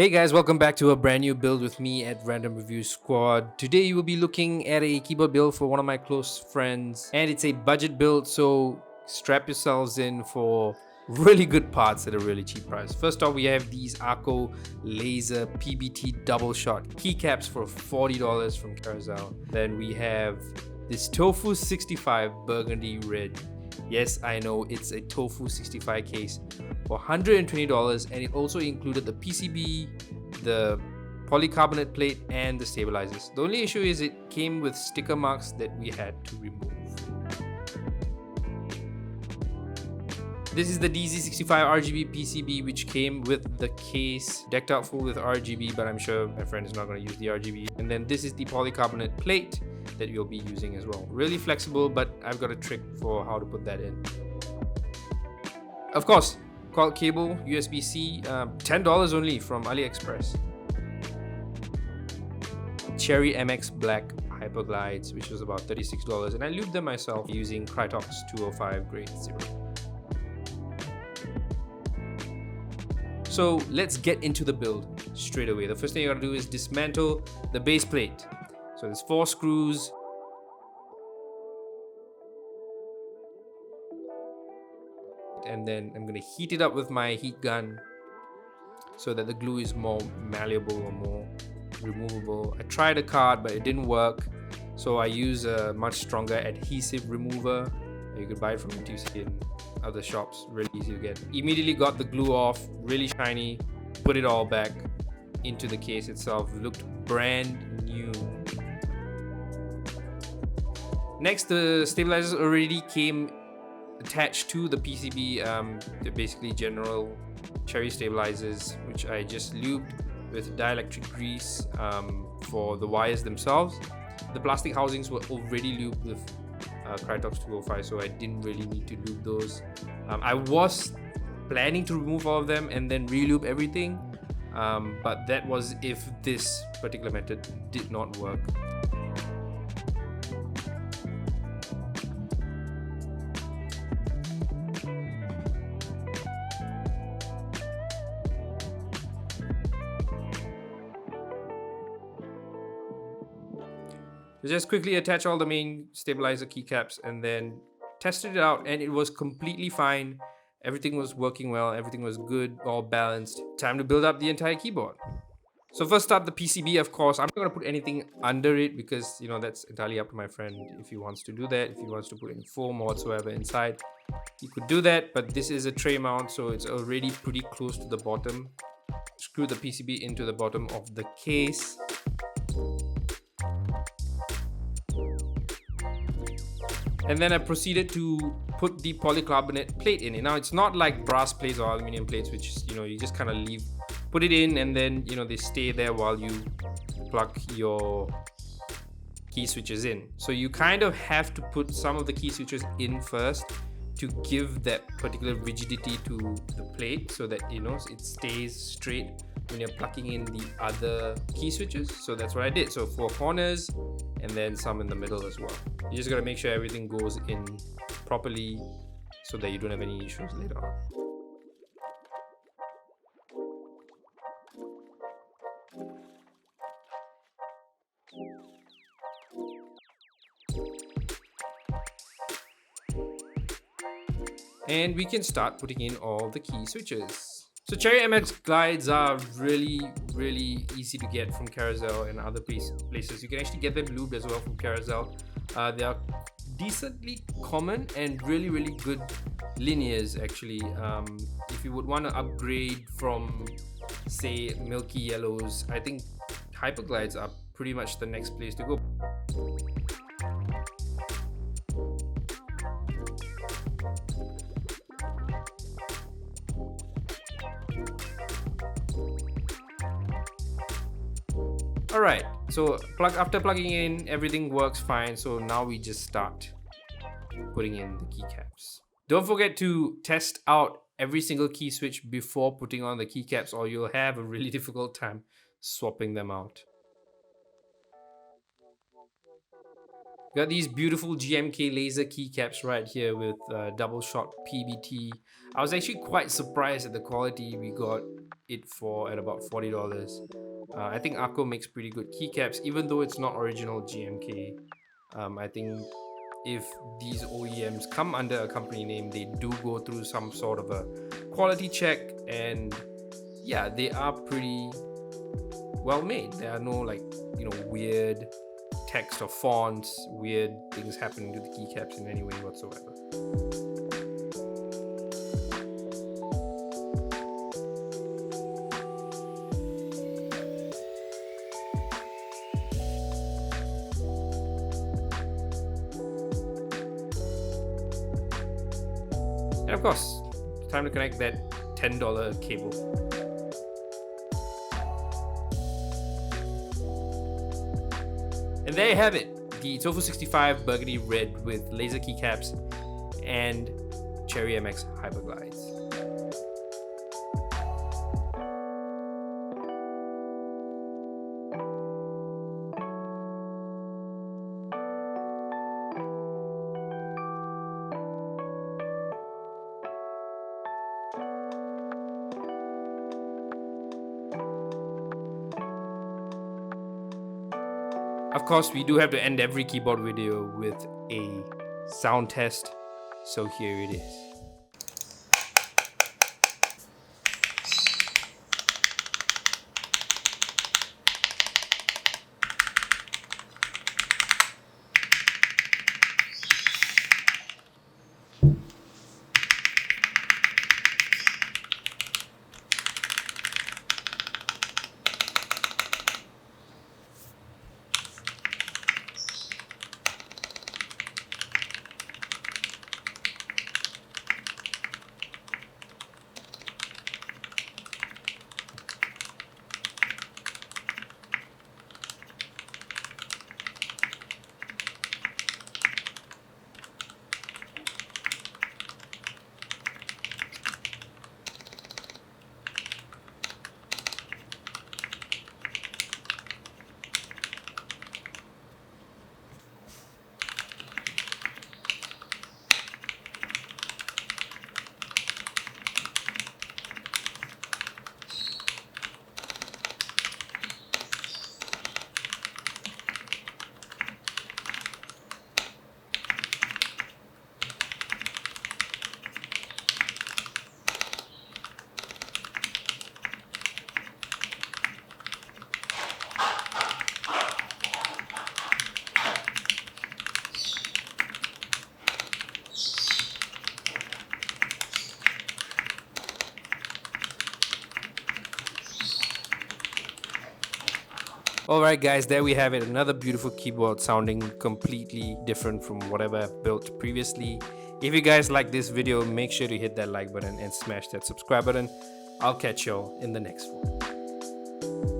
Hey guys, welcome back to a brand new build with me at Random Review Squad. Today you will be looking at a keyboard build for one of my close friends, and it's a budget build, so strap yourselves in for really good parts at a really cheap price. First off, we have these AKKO laser PBT Doubleshot keycaps for $40 from Carousel. Then we have this TOFU65 burgundy red. Yes, I know it's a TOFU65 case for $120, and it also included the PCB, the polycarbonate plate, and the stabilizers. The only issue is it came with sticker marks that we had to remove. This is the DZ65 RGB PCB, which came with the case decked out full with RGB, but I'm sure my friend is not going to use the RGB. And then this is the polycarbonate plate that you'll be using as well. Really flexible, but I've got a trick for how to put that in. Of course, cord cable, USB-C, $10 only from AliExpress. Cherry MX Black Hyperglides, which was about $36, and I lubed them myself using Krytox 205 grade 0. So let's get into the build straight away. The first thing you gotta do is dismantle the base plate. So there's 4 screws. And then I'm gonna heat it up with my heat gun so that the glue is more malleable or more removable. I tried a card, but it didn't work. So I use a much stronger adhesive remover. You could buy it from TOFU in other shops, really easy to get. Immediately got the glue off, really shiny, put it all back into the case itself. It looked brand new. Next, the stabilizers already came attached to the PCB. They're basically general cherry stabilizers, which I just lubed with dielectric grease for the wires themselves. The plastic housings were already lubed with Krytox 205, so I didn't really need to lube those. I was planning to remove all of them and then re-lube everything, but that was if this particular method did not work. So just quickly attach all the main stabilizer keycaps and then tested it out, and it was completely fine. Everything was working well, everything was good, all balanced. Time to build up the entire keyboard. So first up, the PCB, of course. I'm not going to put anything under it because, you know, that's entirely up to my friend if he wants to do that. If he wants to put any foam or whatsoever inside, he could do that. But this is a tray mount, so it's already pretty close to the bottom. Screw the PCB into the bottom of the case. And then I proceeded to put the polycarbonate plate in it. Now it's not like brass plates or aluminum plates, which, you know, you just kind of put it in and then, you know, they stay there while you plug your key switches in. So you kind of have to put some of the key switches in first to give that particular rigidity to the plate so that, you know, it stays straight when you're plugging in the other key switches. So that's what I did. So 4 corners and then some in the middle as well. You just gotta make sure everything goes in properly so that you don't have any issues later on. And we can start putting in all the key switches. So Cherry MX glides are really easy to get from Carousel and other places. You can actually get them lubed as well from Carousel. They are decently common and really good linears actually. If you would want to upgrade from, say, milky yellows, I think Hyperglides are pretty much the next place to go. Alright, so after plugging in, everything works fine. So now we just start putting in the keycaps. Don't forget to test out every single key switch before putting on the keycaps, or you'll have a really difficult time swapping them out. Got these beautiful GMK laser keycaps right here with Doubleshot PBT. I was actually quite surprised at the quality we got it for at about $40. I think AKKO makes pretty good keycaps, even though it's not original GMK. I think if these OEMs come under a company name, they do go through some sort of a quality check, and yeah, they are pretty well made. There are no like, weird text or fonts, weird things happening to the keycaps in any way whatsoever. And of course, it's time to connect that $10 cable. And there you have it, the TOFU65 burgundy red with laser keycaps and Cherry MX Hyperglides. Of course, we do have to end every keyboard video with a sound test, so here it is. Alright guys, there we have it, another beautiful keyboard sounding completely different from whatever I've built previously. If you guys like this video, make sure to hit that like button and smash that subscribe button. I'll catch y'all in the next one.